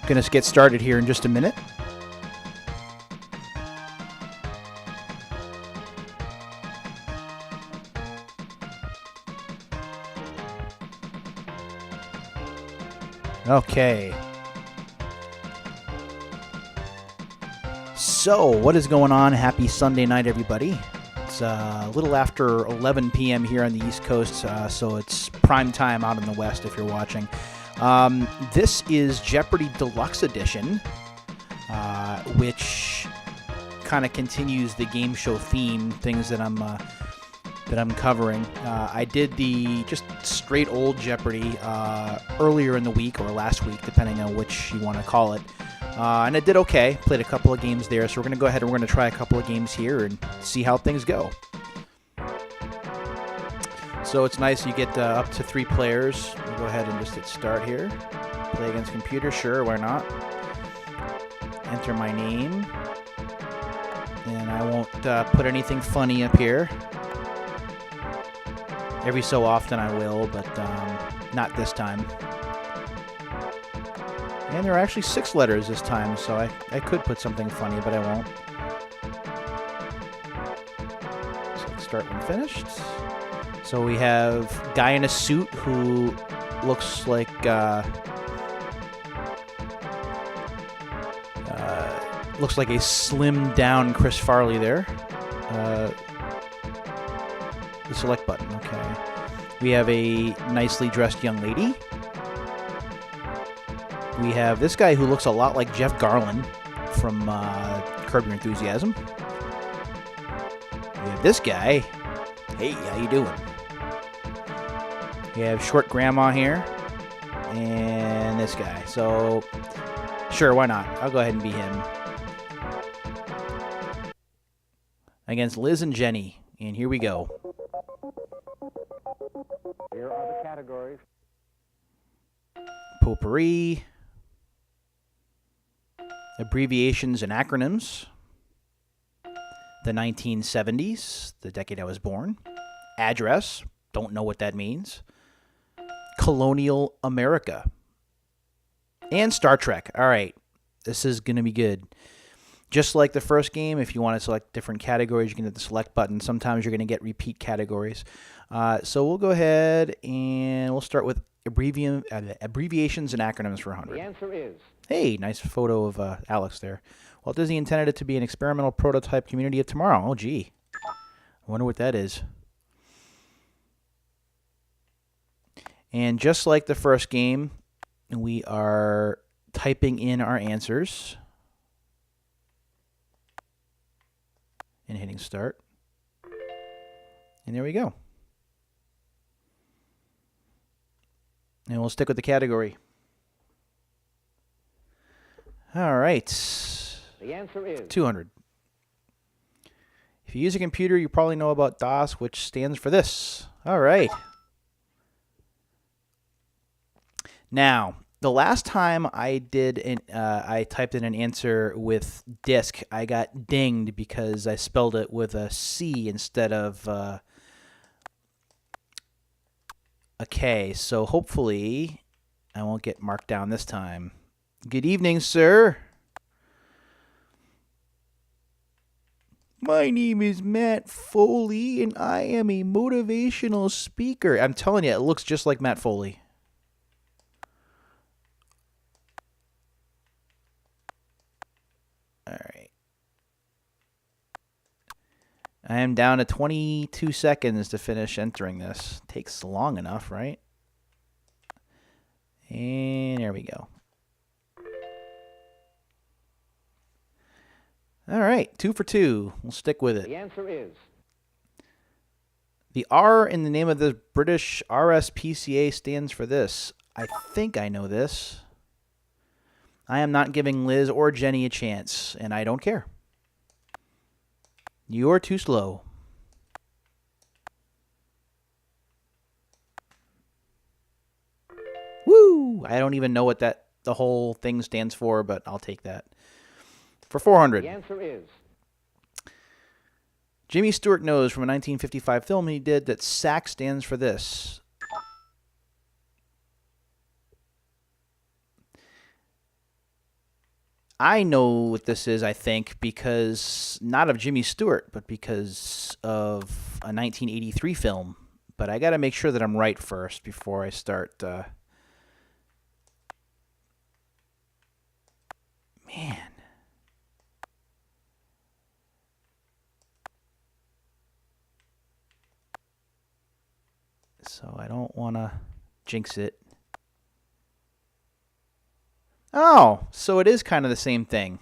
Going to get started here in just a minute. Okay. So, what is going on? Happy Sunday night, everybody. It's a little after 11 p.m. here on the East Coast, so it's prime time out in the West if you're watching. This is Jeopardy Deluxe Edition, which kind of continues the game show theme, things that I'm covering. I did the just straight old Jeopardy earlier in the week or last week, depending on which you want to call it. And it did okay. Played a couple of games there, so we're going to go ahead and we're going to try a couple of games here and see how things go. So it's nice you get up to 3 players. We'll go ahead and just hit start here. Play against computer, sure, why not? Enter my name. And I won't put anything funny up here. Every so often I will, but not this time. And there are actually 6 letters this time, so I could put something funny, but I won't. So start when finished. So we have guy in a suit who looks like a slimmed down Chris Farley there. The select button, okay. We have a nicely dressed young lady. We have this guy who looks a lot like Jeff Garlin from Curb Your Enthusiasm. We have this guy. Hey, how you doing? We have short grandma here. And this guy. So, sure, why not? I'll go ahead and be him. Against Liz and Jenny. And here we go. Here are the categories. Potpourri. Abbreviations and acronyms. The 1970s, the decade I was born. Address, don't know what that means. Colonial America. And Star Trek. All right, this is going to be good. Just like the first game, if you want to select different categories, you can hit the select button. Sometimes you're going to get repeat categories. So we'll go ahead and we'll start with abbreviations and acronyms for 100. The answer is... Hey, nice photo of Alex there. Walt Disney intended it to be an experimental prototype community of tomorrow. Oh, gee. I wonder what that is. And just like the first game, we are typing in our answers and hitting start. And there we go. And we'll stick with the category. All right. The answer is 200. If you use a computer, you probably know about DOS, which stands for this. All right. Now, the last time I typed in an answer with disk, I got dinged because I spelled it with a C instead of a K. So hopefully I won't get marked down this time. Good evening, sir. My name is Matt Foley, and I am a motivational speaker. I'm telling you, it looks just like Matt Foley. All right. I am down to 22 seconds to finish entering this. Takes long enough, right? And there we go. All right, 2 for 2. We'll stick with it. the answer is The R in the name of the British RSPCA stands for this. I think I know this. I am not giving Liz or Jenny a chance, and I don't care. You're too slow. Woo! I don't even know what the whole thing stands for, but I'll take that. For 400. the answer is Jimmy Stewart knows from a 1955 film he did that SAC stands for this. I know what this is, I think, because not of Jimmy Stewart, but because of a 1983 film. But I got to make sure that I'm right first before I start. Man. So I don't want to jinx it. Oh, so it is kind of the same thing.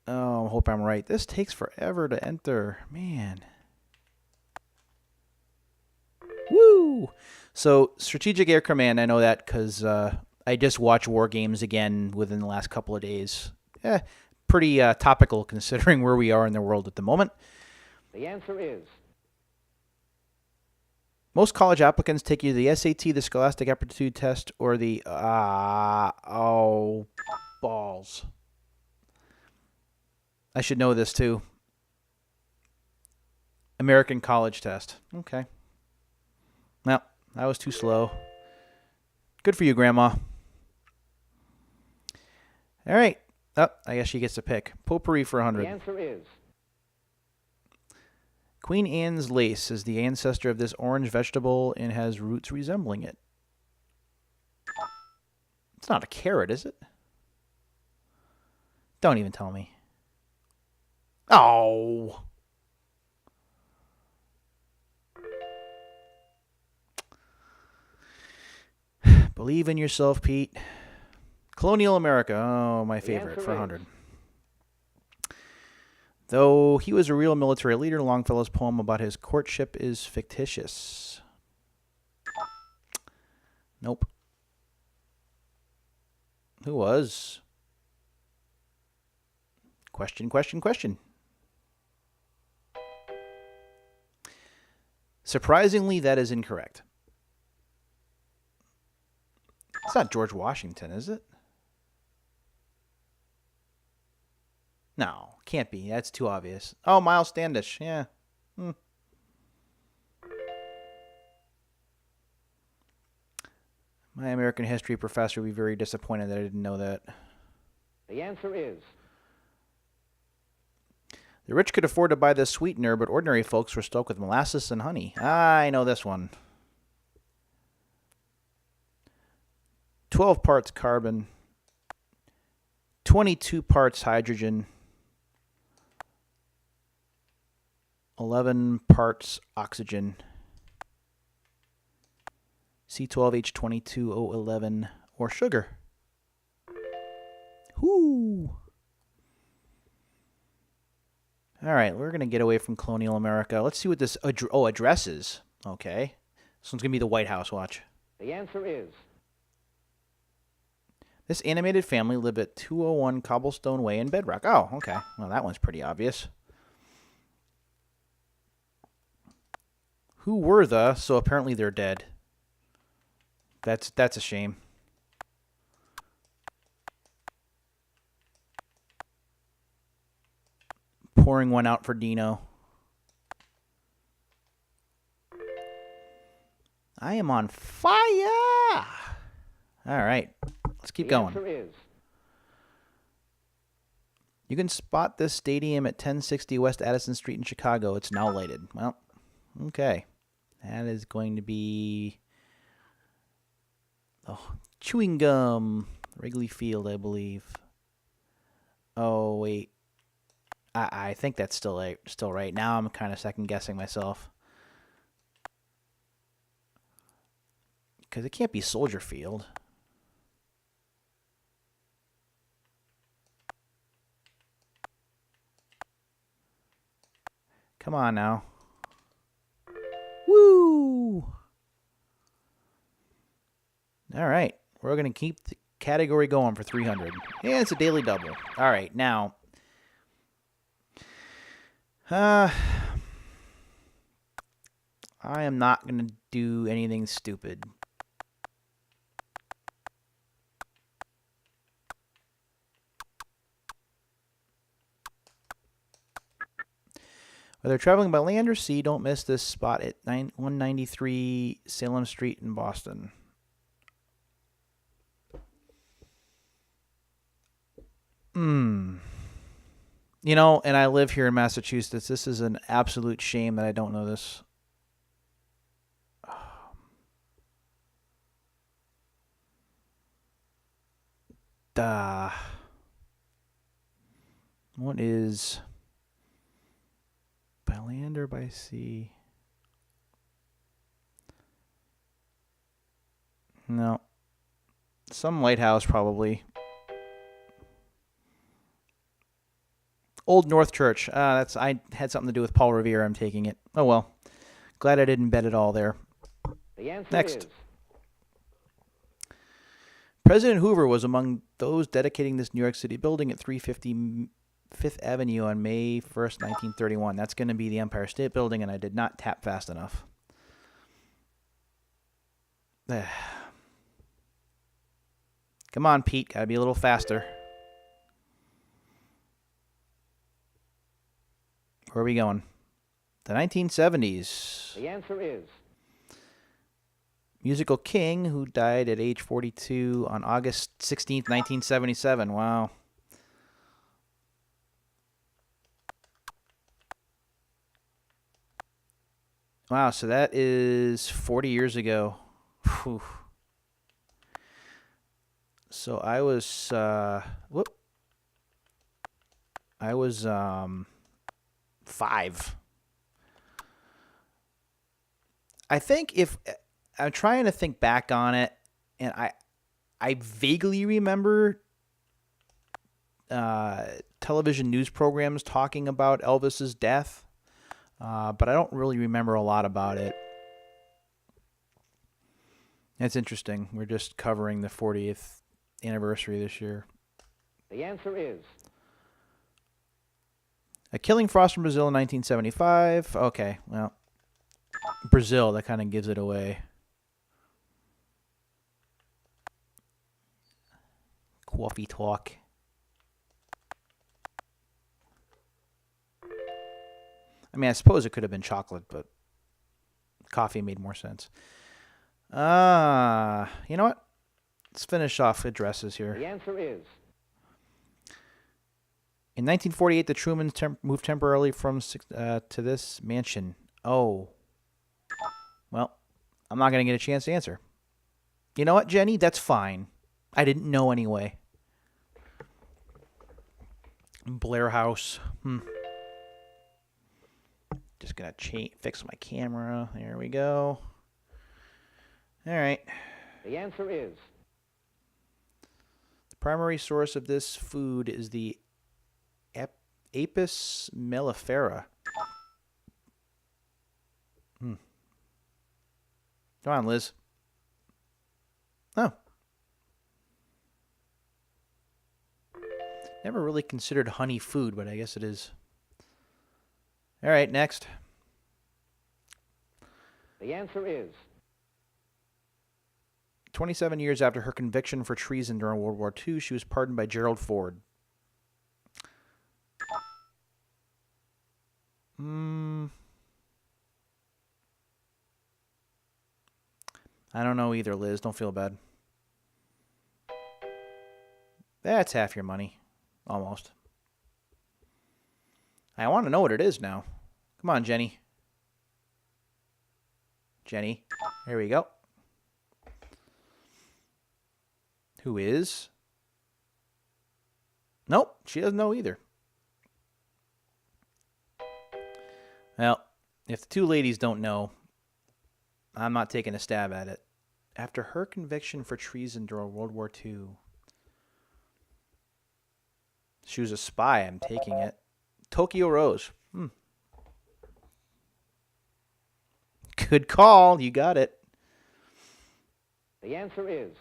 Oh, I hope I'm right. This takes forever to enter. Man. Woo! So, Strategic Air Command, I know that because I just watched War Games again within the last couple of days. Pretty topical considering where we are in the world at the moment. The answer is Most college applicants take either the SAT, the Scholastic Aptitude Test, or the balls. I should know this too. American College Test. Okay. No, that was too slow. Good for you, Grandma. All right. Oh, I guess she gets to pick. Potpourri for 100. the answer is Queen Anne's lace is the ancestor of this orange vegetable and has roots resembling it. It's not a carrot, is it? Don't even tell me. Oh. Believe in yourself, Pete. Colonial America. Oh, my favorite for 100. Though he was a real military leader, Longfellow's poem about his courtship is fictitious. Nope. Who was? Question, question, question. Surprisingly, that is incorrect. It's not George Washington, is it? No, can't be. That's too obvious. Oh, Miles Standish. Yeah. My American history professor would be very disappointed that I didn't know that. the answer is The rich could afford to buy this sweetener, but ordinary folks were stoked with molasses and honey. I know this one. 12 parts carbon, 22 parts hydrogen, 11 parts oxygen, C12H22O11, or sugar. Whoo! All right, we're going to get away from colonial America. Let's see what this addresses. Okay. This one's going to be the White House. Watch. the answer is This animated family lived at 201 Cobblestone Way in Bedrock. Oh, okay. Well, that one's pretty obvious. Who were the? So apparently they're dead. That's a shame. Pouring one out for Dino. I am on fire. All right. Let's keep going. The answer is You can spot this stadium at 1060 West Addison Street in Chicago. It's now lighted. Well, okay. That is going to be chewing gum. Wrigley Field, I believe. Oh, wait. I think that's still right. Now I'm kind of second guessing myself. Because it can't be Soldier Field. Come on now. Woo! All right. We're going to keep the category going for 300. Yeah, it's a daily double. All right. Now, I am not going to do anything stupid. Whether traveling by land or sea, don't miss this spot at 193 Salem Street in Boston. You know, and I live here in Massachusetts. This is an absolute shame that I don't know this. Duh. What is by land or by sea? No. Some lighthouse, probably. Old North Church. I had something to do with Paul Revere. I'm taking it. Oh well. Glad I didn't bet it all there. The answer Next. is President Hoover was among those dedicating this New York City building at 350 Fifth Avenue on May 1st, 1931. That's going to be the Empire State Building, and I did not tap fast enough. Come on, Pete. Got to be a little faster. Where are we going? The 1970s. the answer is Musical king who died at age 42 on August 16th, 1977. Wow. Wow, so that is 40 years ago. Whew. So I was, I was 5. I think if I'm trying to think back on it, and I vaguely remember television news programs talking about Elvis's death, but I don't really remember a lot about it. That's interesting. We're just covering the 40th anniversary this year. the answer is A Killing Frost in Brazil in 1975. Okay, well, Brazil, that kind of gives it away. Coffee talk. I mean, I suppose it could have been chocolate, but coffee made more sense. You know what? Let's finish off addresses here. the answer is In 1948, the Trumans moved temporarily from to this mansion. Oh. Well, I'm not going to get a chance to answer. You know what, Jenny? That's fine. I didn't know anyway. Blair House. Just going to fix my camera. There we go. All right. the answer is The primary source of this food is the Apis mellifera. Come on, Liz. Oh. Never really considered honey food, but I guess it is. All right, next. the answer is 27 years after her conviction for treason during World War II, she was pardoned by Gerald Ford. I don't know either, Liz. Don't feel bad. That's half your money. Almost. I want to know what it is now. Come on, Jenny. Jenny. There we go. Who is? Nope, she doesn't know either. Well, if the two ladies don't know, I'm not taking a stab at it. After her conviction for treason during World War II, she was a spy. I'm taking it. Tokyo Rose. Good call. You got it. the answer is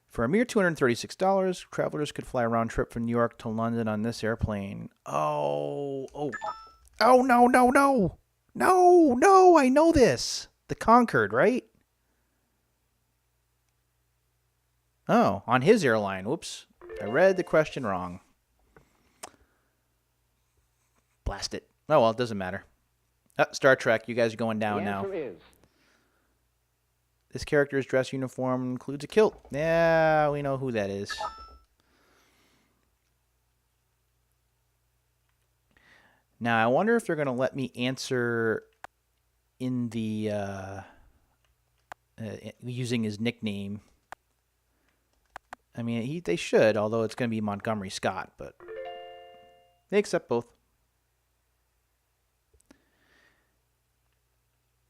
For a mere $236, travelers could fly a round trip from New York to London on this airplane. Oh, no, I know this. The Concorde, right? Oh, on his airline. Whoops. I read the question wrong. Blast it. Oh, well, it doesn't matter. Star Trek, you guys are going down The now. answer is. This character's dress uniform includes a kilt. Yeah, we know who that is. Now, I wonder if they're going to let me answer in the using his nickname. I mean, they should, although it's going to be Montgomery Scott, but they accept both.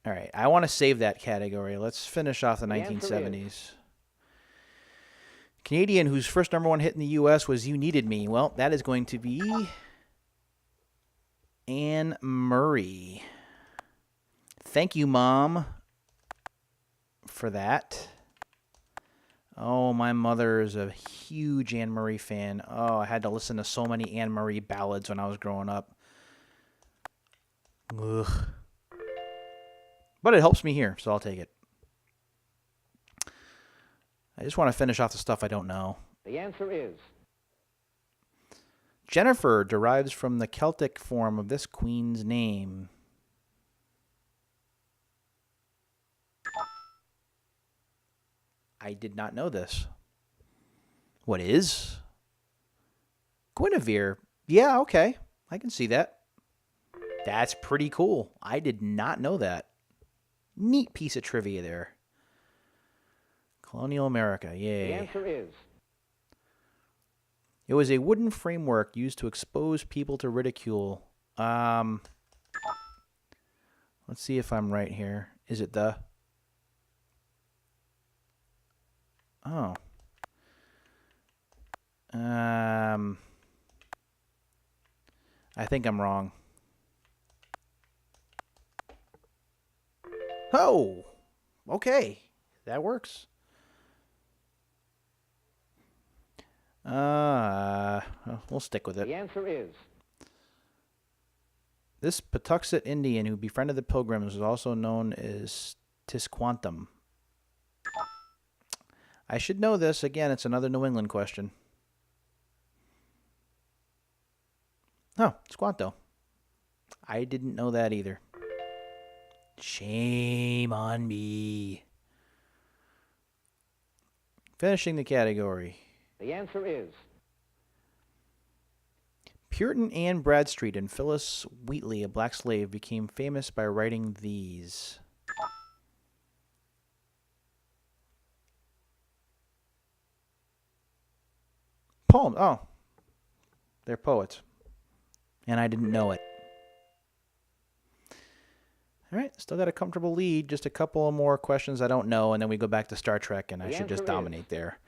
All right, I want to save that category. Let's finish off the 1970s. Canadian whose first #1 hit in the U.S. was You Needed Me. Well, that is going to be Anne Murray. Thank you, Mom, for that. Oh, my mother is a huge Anne Murray fan. Oh, I had to listen to so many Anne Murray ballads when I was growing up. Ugh. But it helps me here, so I'll take it. I just want to finish off the stuff I don't know. The answer is. Jennifer derives from the Celtic form of this queen's name. I did not know this. What is? Guinevere. Yeah, okay. I can see that. That's pretty cool. I did not know that. Neat piece of trivia there. Colonial America, yay. The answer is. It was a wooden framework used to expose people to ridicule. Let's see if I'm right here. Is it the... Oh. I think I'm wrong. Oh! Okay. That works. We'll stick with it. The answer is. This Patuxet Indian who befriended the Pilgrims was also known as Tisquantum. I should know this. Again, it's another New England question. Oh, Squanto. I didn't know that either. Shame on me. Finishing the category. The answer is. Puritan Anne Bradstreet and Phyllis Wheatley, a black slave, became famous by writing these. Poems. Oh. They're poets. And I didn't know it. All right, still got a comfortable lead. Just a couple more questions I don't know, and then we go back to Star Trek, and I should just dominate there.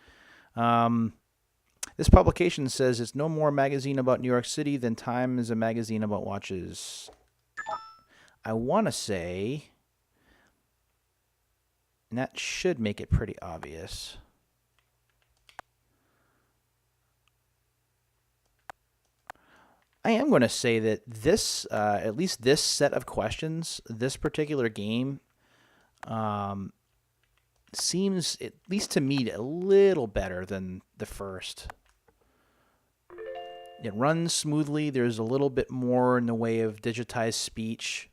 This publication says it's no more a magazine about New York City than Time is a magazine about watches. I want to say, and that should make it pretty obvious. I am going to say that this, at least this set of questions, this particular game, seems, at least to me, a little better than the first. It runs smoothly. There's a little bit more in the way of digitized speech.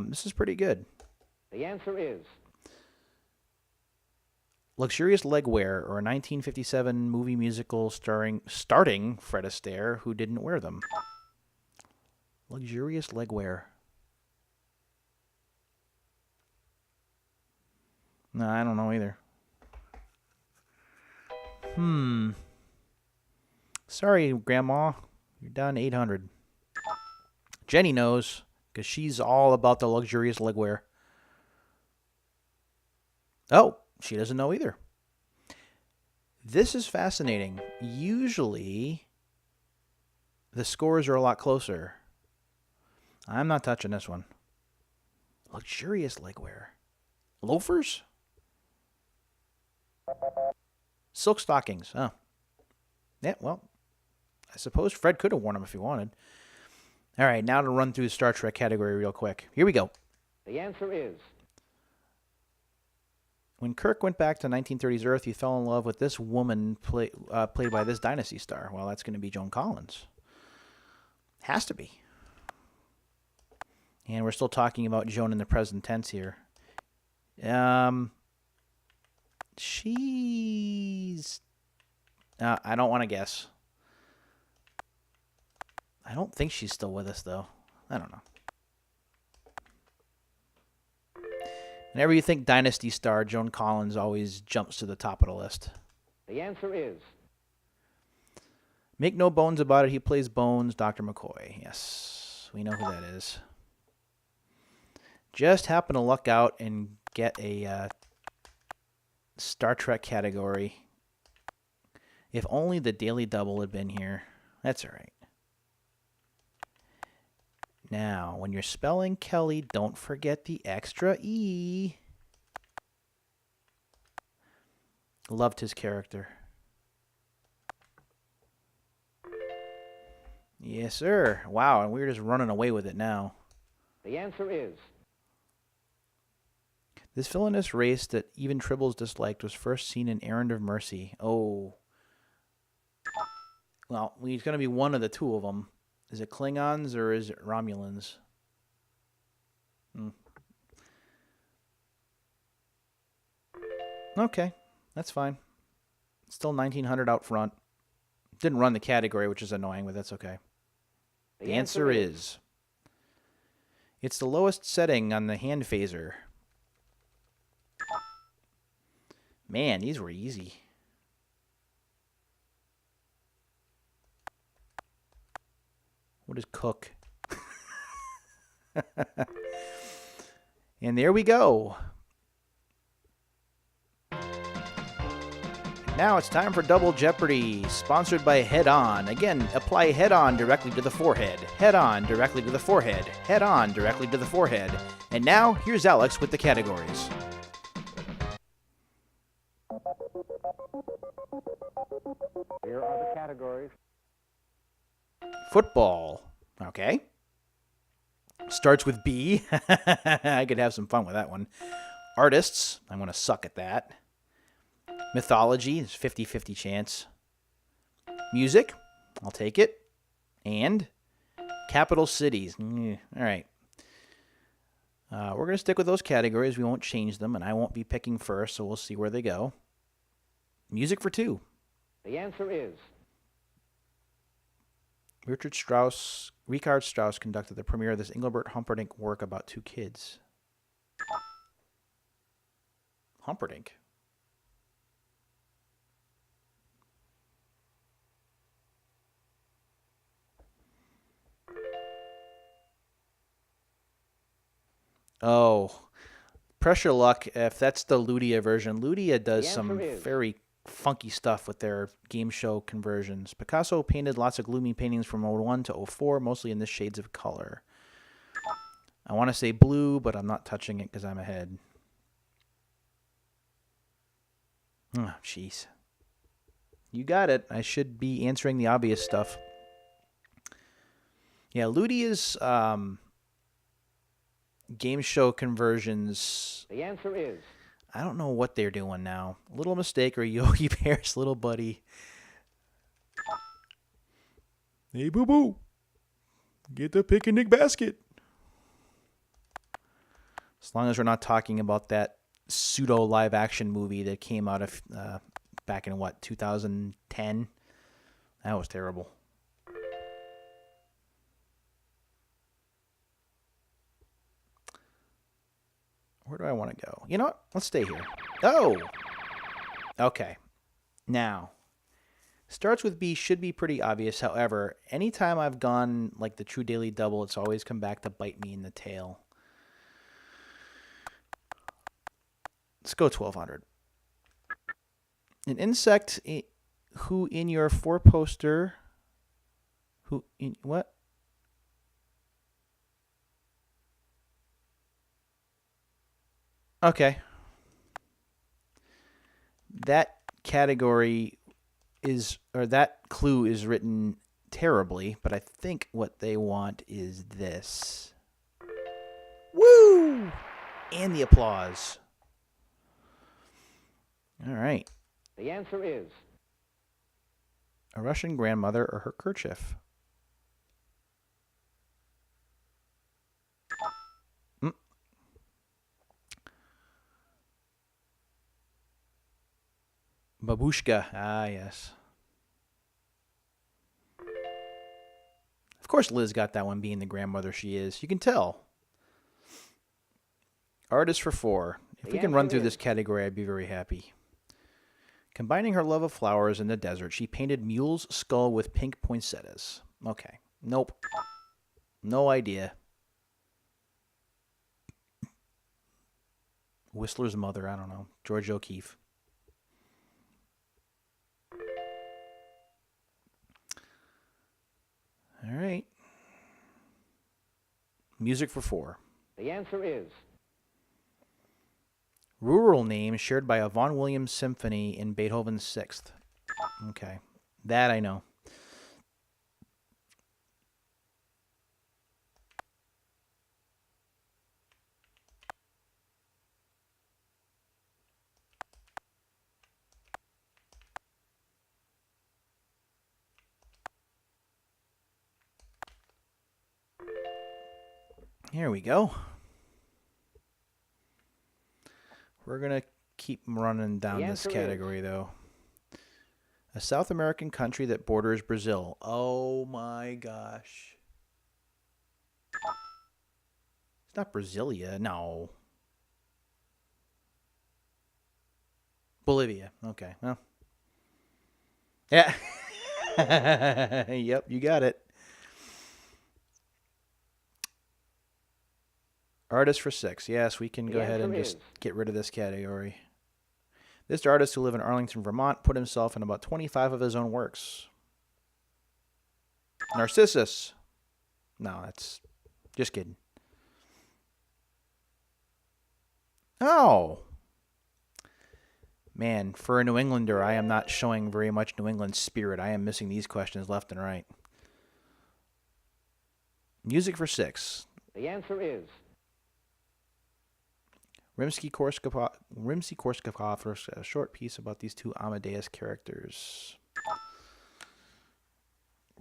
This is pretty good. The answer is. Luxurious Legwear, or a 1957 movie musical starting Fred Astaire, who didn't wear them. Luxurious Legwear. No, I don't know either. Sorry, Grandma. You're down 800. Jenny knows, because she's all about the luxurious legwear. Oh, she doesn't know either. This is fascinating. Usually, the scores are a lot closer. I'm not touching this one. Luxurious legwear. Loafers? Silk stockings. Oh. Yeah, well, I suppose Fred could have worn them if he wanted. All right, now to run through the Star Trek category real quick. Here we go. The answer is. When Kirk went back to 1930s Earth, he fell in love with this woman played by this Dynasty star. Well, that's going to be Joan Collins. Has to be. And we're still talking about Joan in the present tense here. She's... I don't want to guess. I don't think she's still with us, though. I don't know. Whenever you think Dynasty star, Joan Collins always jumps to the top of the list. The answer is. Make no bones about it, he plays Bones, Dr. McCoy. Yes, we know who that is. Just happened to luck out and get a Star Trek category. If only the Daily Double had been here. That's all right. Now, when you're spelling Kelly, don't forget the extra E. Loved his character. Yes, sir. Wow, and we're just running away with it now. The answer is. This villainous race that even Tribbles disliked was first seen in Errand of Mercy. Oh. Well, he's going to be one of the two of them. Is it Klingons or is it Romulans? Okay, that's fine. Still 1900 out front. Didn't run the category, which is annoying, but that's okay. The answer is... It's the lowest setting on the hand phaser. Man, these were easy. What is cook? And there we go. Now it's time for Double Jeopardy, sponsored by Head On. Again, apply Head On directly to the forehead. Head On directly to the forehead. Head On directly to the forehead. And now, here's Alex with the categories. Here are the categories. Football. Okay. Starts with B. I could have some fun with that one. Artists. I'm going to suck at that. Mythology. There's 50-50 chance. Music. I'll take it. And capital cities. All right. We're going to stick with those categories. We won't change them, and I won't be picking first, so we'll see where they go. Music for 2. The answer is. Richard Strauss conducted the premiere of this Engelbert Humperdinck work about 2 kids. Humperdinck? Oh, Pressure Luck, if that's the Ludia version. Ludia does some very funky stuff with their game show conversions. Picasso painted lots of gloomy paintings from 01 to 04, mostly in the shades of color. I want to say blue, but I'm not touching it because I'm ahead. Oh, jeez. You got it. I should be answering the obvious stuff. Yeah, Ludia's game show conversions. The answer is. I don't know what they're doing now. Little Mistake or Yogi Bear's Little Buddy. Hey, boo-boo. Get the picnic basket. As long as we're not talking about that pseudo live action movie that came out of back in, 2010? That was terrible. Where do I want to go? You know what? Let's stay here. Oh! Okay. Now, starts with B should be pretty obvious. However, anytime I've gone like the True Daily Double, it's always come back to bite me in the tail. Let's go 1200. An insect who in your 4-poster... Who in... What? Okay. That category is, or that clue is written terribly, but I think what they want is this. Woo! And the applause. All right. The answer is. A Russian grandmother or her kerchief. Babushka. Ah, yes. Of course Liz got that one, being the grandmother she is. You can tell. Artist for 4. If we can run through this category, I'd be very happy. Combining her love of flowers in the desert, she painted Mule's skull with pink poinsettias. Okay. Nope. No idea. Whistler's mother, I don't know. George O'Keeffe. All right. Music for 4. The answer is Rural name shared by a Vaughan Williams symphony in Beethoven's 6th. Okay. That I know. Here we go. We're going to keep running down this category, though. A South American country that borders Brazil. Oh, my gosh. It's not Brasilia. No. Bolivia. Okay. Well. Yeah. Yep, you got it. Artist for 6. Yes, we can go ahead and just get rid of this category. This artist, who lived in Arlington, Vermont, put himself in about 25 of his own works. Narcissus. No, that's just kidding. Oh. Man, for a New Englander, I am not showing very much New England spirit. I am missing these questions left and right. Music for 6. the answer is Rimsky-Korsakov wrote a short piece about these two Amadeus characters.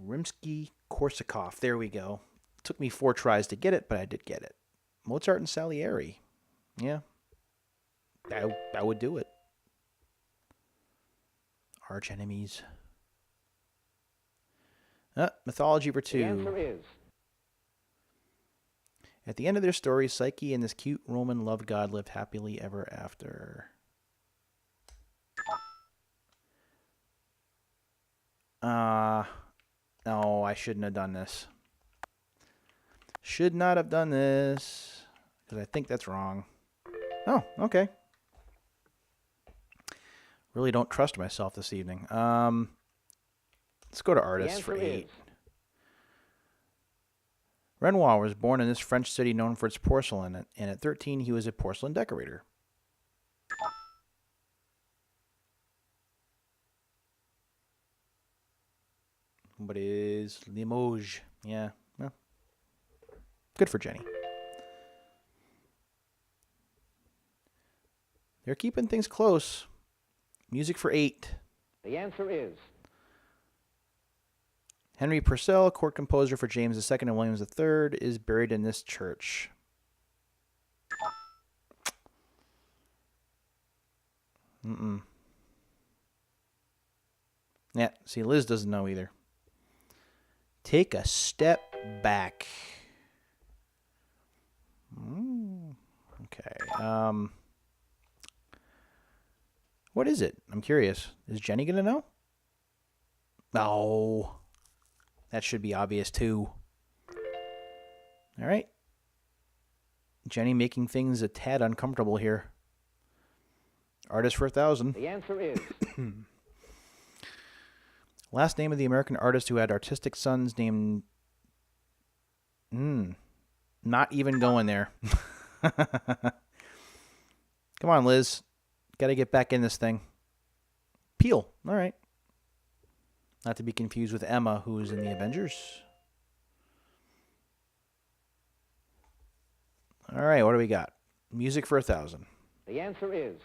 Rimsky-Korsakov. There we go. Took me 4 tries to get it, but I did get it. Mozart and Salieri. Yeah. That would do it. Arch enemies. Mythology for 2. the answer is At the end of their story, Psyche and this cute Roman love god lived happily ever after. No, I shouldn't have done this. Should not have done this, because I think that's wrong. Oh, okay. Really don't trust myself this evening. Let's go to artists for 8. Renoir was born in this French city known for its porcelain, and at 13 he was a porcelain decorator. What is Limoges? Yeah, well, good for Jenny. They're keeping things close. Music for 8. the answer is Henry Purcell, court composer for James II and Williams III, is buried in this church. Yeah, see, Liz doesn't know either. Take a step back. Okay. What is it? I'm curious. Is Jenny going to know? No. That should be obvious, too. All right. Jenny making things a tad uncomfortable here. Artist for 1,000. the answer is Last name of the American artist who had artistic sons named... Not even going there. Come on, Liz. Got to get back in this thing. Peel. All right. Not to be confused with Emma, who's in the Avengers. All right, what do we got? Music for 1,000. the answer is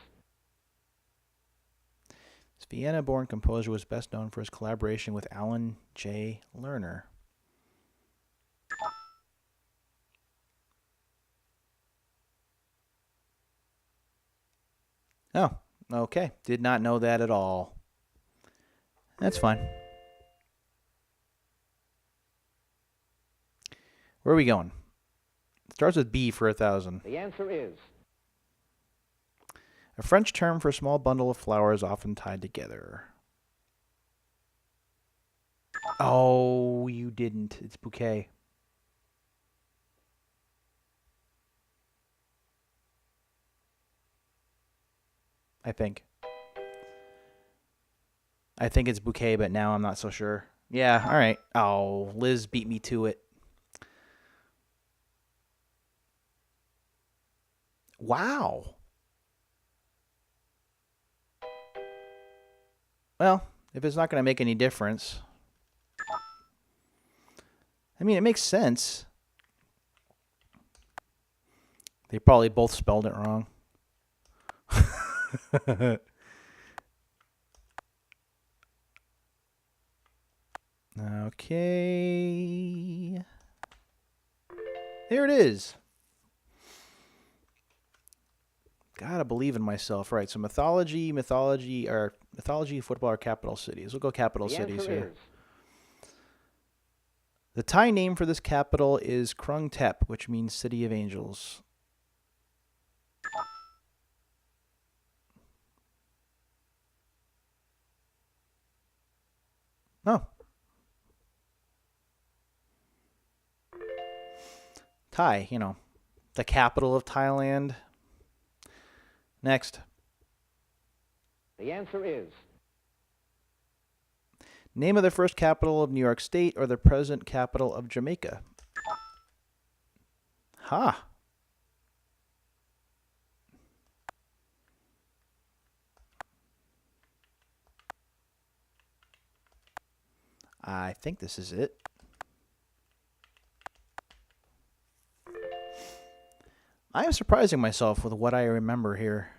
This Vienna-born composer was best known for his collaboration with Alan J. Lerner. Oh, Okay, did not know that at all. That's fine. Where are we going? It starts with B for 1,000. The answer is A French term for a small bundle of flowers often tied together. Oh, you didn't. It's bouquet. I think. I think it's bouquet, but now I'm not so sure. Yeah, all right. Oh, Liz beat me to it. Wow. Well, if it's not going to make any difference. I mean, it makes sense. They probably both spelled it wrong. Okay. There it is. Gotta believe in myself. Right, so mythology, football, or capital cities. We'll go capital cities here. The Thai name for this capital is Krung Thep, which means City of Angels. Oh. Thai, the capital of Thailand. Next. The answer is Name of the first capital of New York State or the present capital of Jamaica. Ha. I think this is it. I am surprising myself with what I remember here.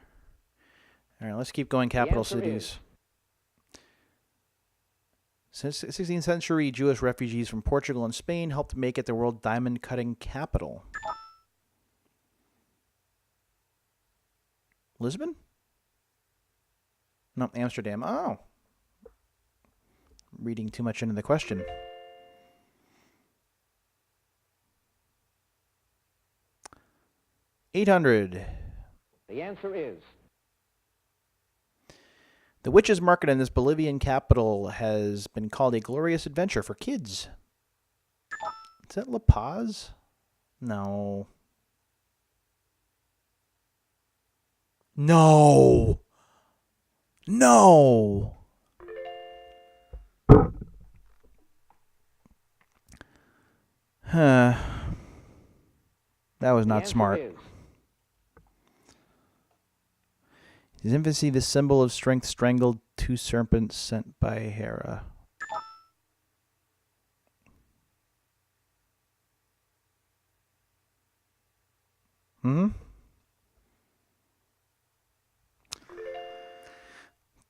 All right, let's keep going. Capital cities. Since the 16th century, Jewish refugees from Portugal and Spain helped make it the world diamond cutting capital. Lisbon? No, Amsterdam. Oh. Reading too much into the question. $800. The answer is The Witches Market in this Bolivian capital has been called a glorious adventure for kids. Is that La Paz? No. No. No. Huh. That was not smart. His infancy, the symbol of strength, strangled two serpents sent by Hera.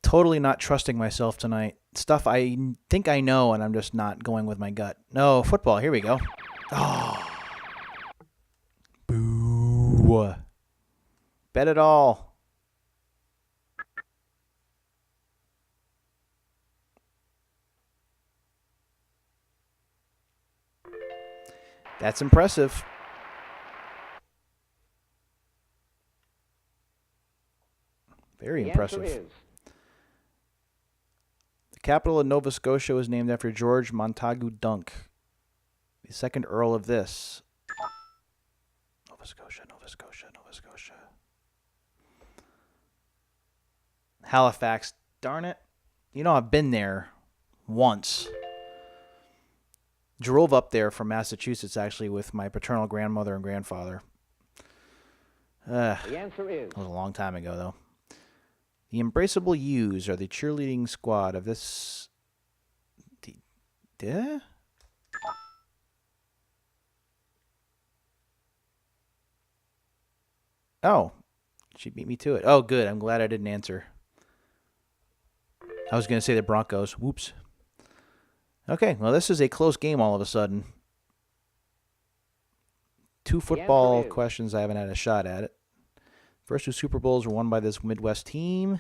Totally not trusting myself tonight. Stuff I think I know, and I'm just not going with my gut. No, football. Here we go. Oh. Boo. Bet it all. That's impressive. Very impressive. The capital of Nova Scotia was named after George Montagu Dunk, the second Earl of this. Nova Scotia, Nova Scotia, Nova Scotia. Halifax. Darn it. I've been there once. Drove up there from Massachusetts, actually, with my paternal grandmother and grandfather. The answer is That was a long time ago, though. The Embraceable U's are the cheerleading squad of this... Oh, she beat me to it. Oh, good. I'm glad I didn't answer. I was going to say the Broncos. Whoops. Okay, well, this is a close game all of a sudden. 2 football questions I haven't had a shot at it. First 2 Super Bowls were won by this Midwest team.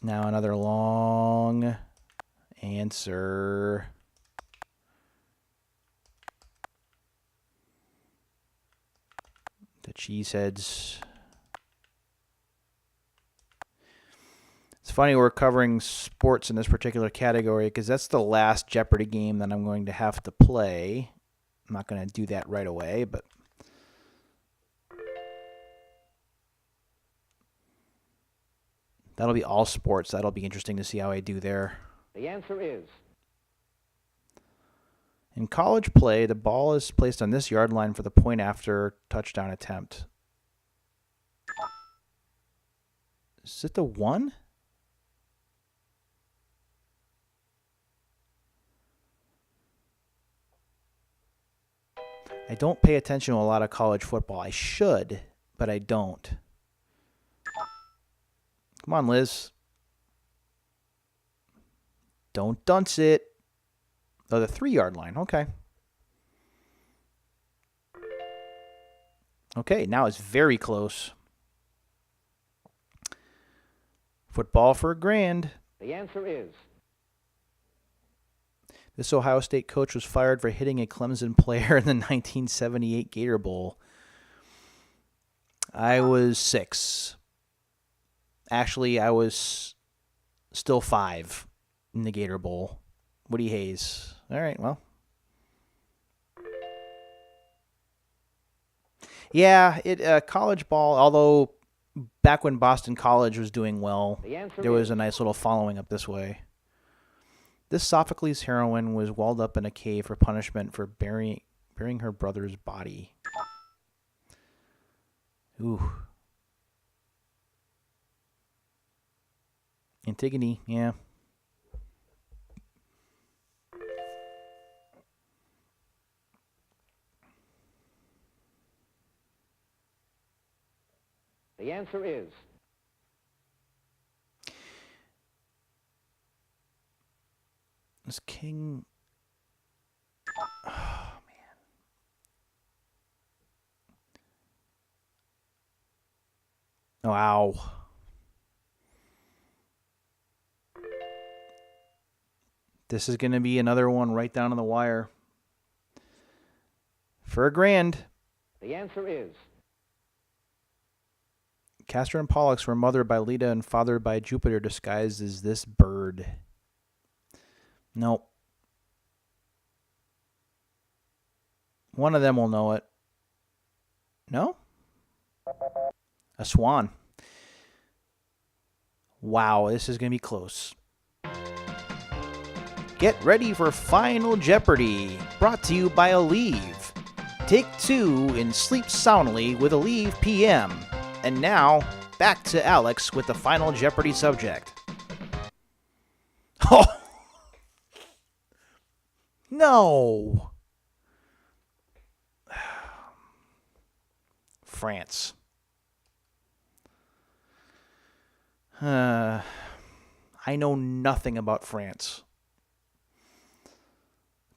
Now another long answer. The cheeseheads. It's funny we're covering sports in this particular category because that's the last Jeopardy game that I'm going to have to play. I'm not going to do that right away, but that'll be all sports. That'll be interesting to see how I do there. The answer is. In college play, the ball is placed on this yard line for the point after touchdown attempt. Is it the 1? I don't pay attention to a lot of college football. I should, but I don't. Come on, Liz. Don't dunce it. Oh, the 3-yard line. Okay. Okay, now it's very close. Football for $1,000. The answer is. This Ohio State coach was fired for hitting a Clemson player in the 1978 Gator Bowl. I was 6. Actually, I was still 5 in the Gator Bowl. Woody Hayes. All right, well. Yeah, college ball, although back when Boston College was doing well, there was a nice little following up this way. This Sophocles heroine was walled up in a cave for punishment for burying her brother's body. Ooh. Antigone, yeah. The answer is. This king. Oh, man. Wow. This is going to be another one right down to the wire. For $1,000. The answer is. Castor and Pollux were mothered by Leda and fathered by Jupiter disguised as this bird. Nope. One of them will know it. No? A swan. Wow, this is going to be close. Get ready for Final Jeopardy! Brought to you by Aleve. Take 2 and sleep soundly with Aleve PM. And now, back to Alex with the Final Jeopardy subject. Oh! No! France. I know nothing about France.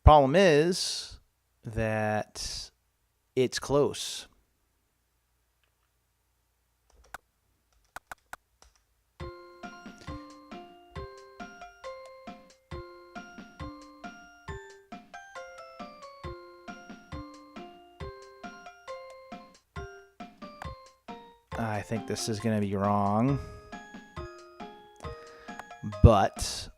Problem is that it's close. I think this is going to be wrong. But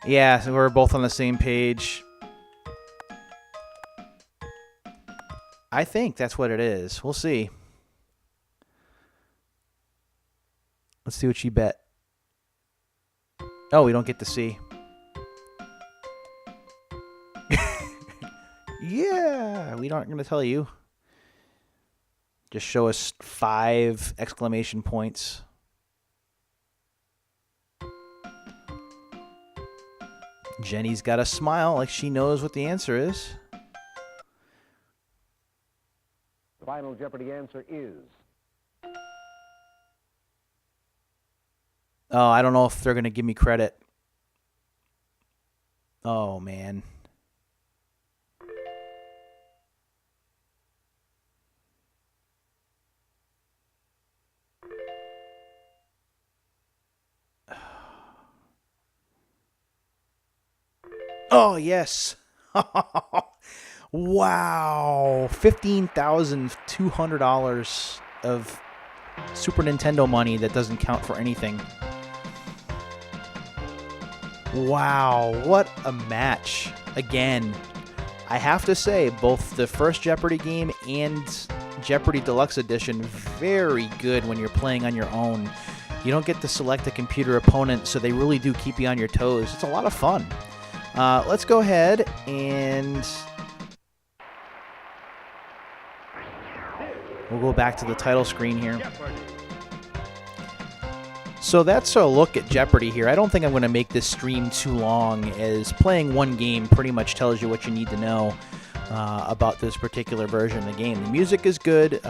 yeah, so we're both on the same page. I think that's what it is. We'll see. Let's see what she bet. Oh, we don't get to see. Yeah, we aren't going to tell you. Just show us 5 exclamation points. Jenny's got a smile like she knows what the answer is. The Final Jeopardy answer is. Oh, I don't know if they're going to give me credit. Oh, man. Oh, yes. Wow. $15,200 of Super Nintendo money that doesn't count for anything. Wow, what a match. Again, I have to say, both the first Jeopardy game and Jeopardy Deluxe Edition, very good when you're playing on your own. You don't get to select a computer opponent, so they really do keep you on your toes. It's a lot of fun. Let's go ahead and we'll go back to the title screen here. So that's a look at Jeopardy here. I don't think I'm going to make this stream too long, as playing one game pretty much tells you what you need to know about this particular version of the game. The music is good.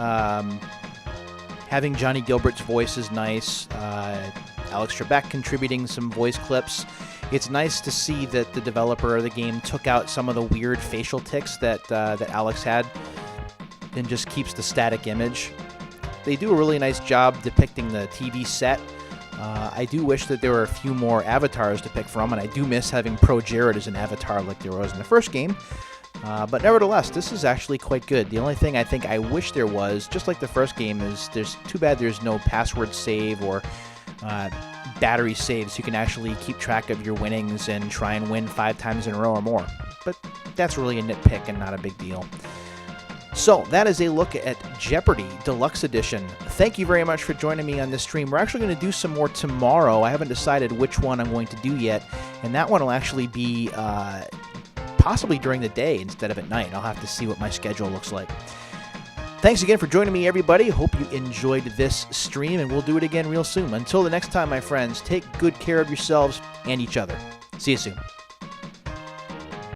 Having Johnny Gilbert's voice is nice. Alex Trebek contributing some voice clips. It's nice to see that the developer of the game took out some of the weird facial tics that Alex had and just keeps the static image. They do a really nice job depicting the TV set. I do wish that there were a few more avatars to pick from, and I do miss having Pro Jared as an avatar like there was in the first game. But nevertheless, this is actually quite good. The only thing I think I wish there was, just like the first game, is there's too bad there's no password save or battery save, so you can actually keep track of your winnings and try and win 5 times in a row or more. But that's really a nitpick and not a big deal. So that is a look at Jeopardy Deluxe Edition. Thank you very much for joining me on this stream. We're actually going to do some more tomorrow. I haven't decided which one I'm going to do yet, and that one will actually be possibly during the day instead of at night. I'll have to see what my schedule looks like. Thanks again for joining me, everybody. Hope you enjoyed this stream, and we'll do it again real soon. Until the next time, my friends, take good care of yourselves and each other. See you soon.